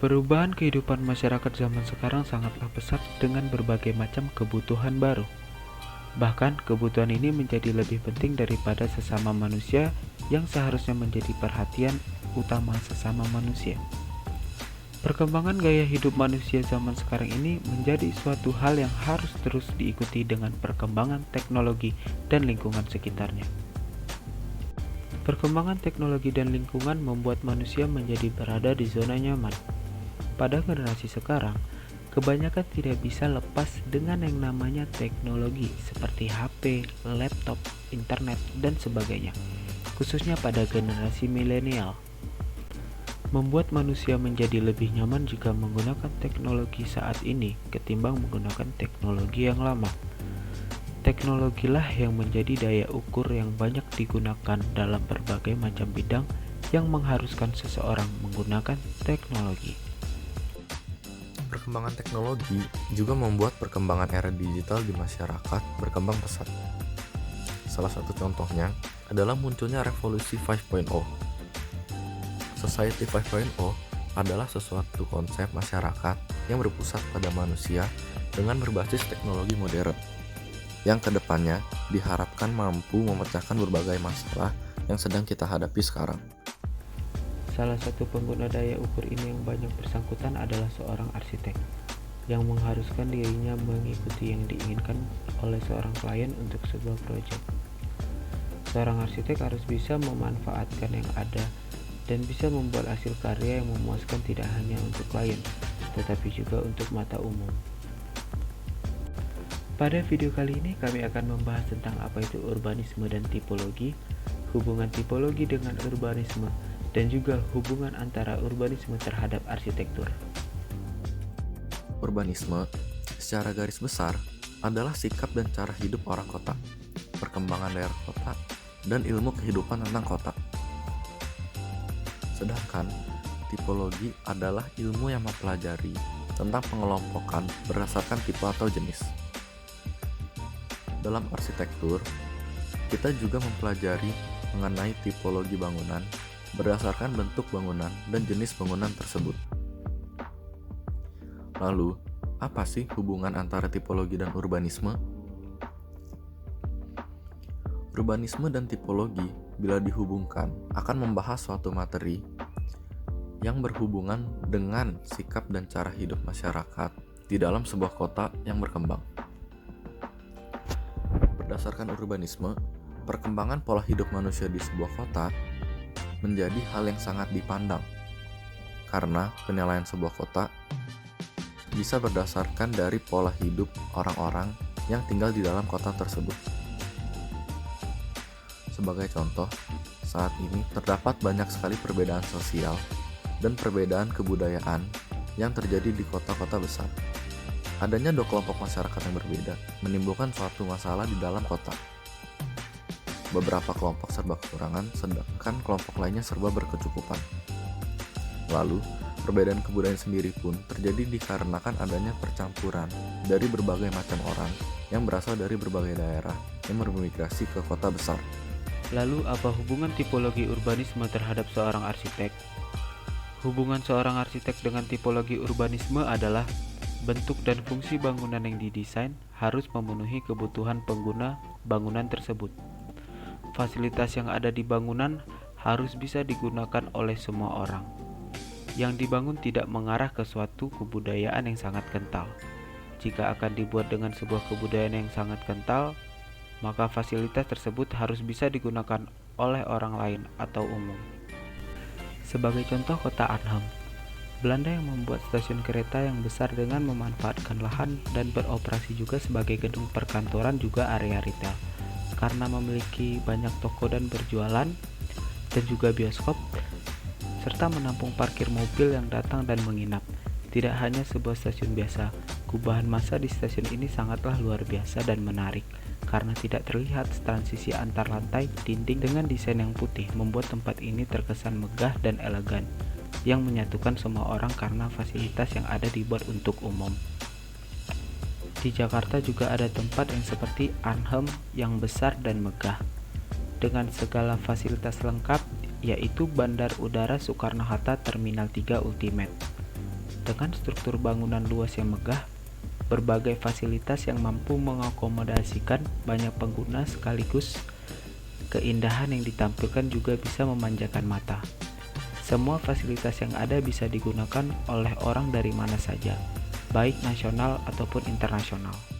Perubahan kehidupan masyarakat zaman sekarang sangatlah pesat dengan berbagai macam kebutuhan baru. Bahkan, kebutuhan ini menjadi lebih penting daripada sesama manusia yang seharusnya menjadi perhatian utama sesama manusia. Perkembangan gaya hidup manusia zaman sekarang ini menjadi suatu hal yang harus terus diikuti dengan perkembangan teknologi dan lingkungan sekitarnya. Perkembangan teknologi dan lingkungan membuat manusia menjadi berada di zona nyaman. Pada generasi sekarang, kebanyakan tidak bisa lepas dengan yang namanya teknologi seperti HP, laptop, internet, dan sebagainya, khususnya pada generasi milenial. Membuat manusia menjadi lebih nyaman jika menggunakan teknologi saat ini ketimbang menggunakan teknologi yang lama. Teknologilah yang menjadi daya ukur yang banyak digunakan dalam berbagai macam bidang yang mengharuskan seseorang menggunakan teknologi. Perkembangan teknologi juga membuat perkembangan era digital di masyarakat berkembang pesat. Salah satu contohnya adalah munculnya revolusi 5.0. Society 5.0 adalah sesuatu konsep masyarakat yang berpusat pada manusia dengan berbasis teknologi modern, yang kedepannya diharapkan mampu memecahkan berbagai masalah yang sedang kita hadapi sekarang. Salah satu pengguna daya ukur ini yang banyak bersangkutan adalah seorang arsitek, yang mengharuskan dirinya mengikuti yang diinginkan oleh seorang klien untuk sebuah proyek. Seorang arsitek harus bisa memanfaatkan yang ada dan bisa membuat hasil karya yang memuaskan tidak hanya untuk klien, tetapi juga untuk mata umum. Pada video kali ini kami akan membahas tentang apa itu urbanisme dan tipologi, hubungan tipologi dengan urbanisme, dan juga hubungan antara urbanisme terhadap arsitektur. Urbanisme, secara garis besar, adalah sikap dan cara hidup orang kota, perkembangan daerah kota, dan ilmu kehidupan tentang kota. Sedangkan, tipologi adalah ilmu yang mempelajari tentang pengelompokan berdasarkan tipe atau jenis. Dalam arsitektur, kita juga mempelajari mengenai tipologi bangunan berdasarkan bentuk bangunan dan jenis bangunan tersebut. Lalu, apa sih hubungan antara tipologi dan urbanisme? Urbanisme dan tipologi bila dihubungkan akan membahas suatu materi yang berhubungan dengan sikap dan cara hidup masyarakat di dalam sebuah kota yang berkembang. Berdasarkan urbanisme, perkembangan pola hidup manusia di sebuah kota menjadi hal yang sangat dipandang, karena penilaian sebuah kota bisa berdasarkan dari pola hidup orang-orang yang tinggal di dalam kota tersebut. Sebagai contoh, saat ini terdapat banyak sekali perbedaan sosial dan perbedaan kebudayaan yang terjadi di kota-kota besar. Adanya dua kelompok masyarakat yang berbeda menimbulkan suatu masalah di dalam kota. Beberapa kelompok serba kekurangan, sedangkan kelompok lainnya serba berkecukupan. Lalu, perbedaan kebudayaan sendiri pun terjadi dikarenakan adanya percampuran dari berbagai macam orang yang berasal dari berbagai daerah yang bermigrasi ke kota besar. Lalu, apa hubungan tipologi urbanisme terhadap seorang arsitek? Hubungan seorang arsitek dengan tipologi urbanisme adalah bentuk dan fungsi bangunan yang didesain harus memenuhi kebutuhan pengguna bangunan tersebut. Fasilitas yang ada di bangunan harus bisa digunakan oleh semua orang. Yang dibangun tidak mengarah ke suatu kebudayaan yang sangat kental. Jika akan dibuat dengan sebuah kebudayaan yang sangat kental, maka fasilitas tersebut harus bisa digunakan oleh orang lain atau umum. Sebagai contoh kota Arnhem, Belanda yang membuat stasiun kereta yang besar dengan memanfaatkan lahan dan beroperasi juga sebagai gedung perkantoran juga area retail. Karena memiliki banyak toko dan berjualan, dan juga bioskop, serta menampung parkir mobil yang datang dan menginap. Tidak hanya sebuah stasiun biasa, gubahan massa di stasiun ini sangatlah luar biasa dan menarik, karena tidak terlihat transisi antar lantai dinding dengan desain yang putih, membuat tempat ini terkesan megah dan elegan, yang menyatukan semua orang karena fasilitas yang ada dibuat untuk umum. Di Jakarta juga ada tempat yang seperti Arnhem yang besar dan megah, dengan segala fasilitas lengkap, yaitu Bandar Udara Soekarno-Hatta Terminal 3 Ultimate. Dengan struktur bangunan luas yang megah, berbagai fasilitas yang mampu mengakomodasikan banyak pengguna sekaligus, keindahan yang ditampilkan juga bisa memanjakan mata. Semua fasilitas yang ada bisa digunakan oleh orang dari mana saja, baik nasional ataupun internasional.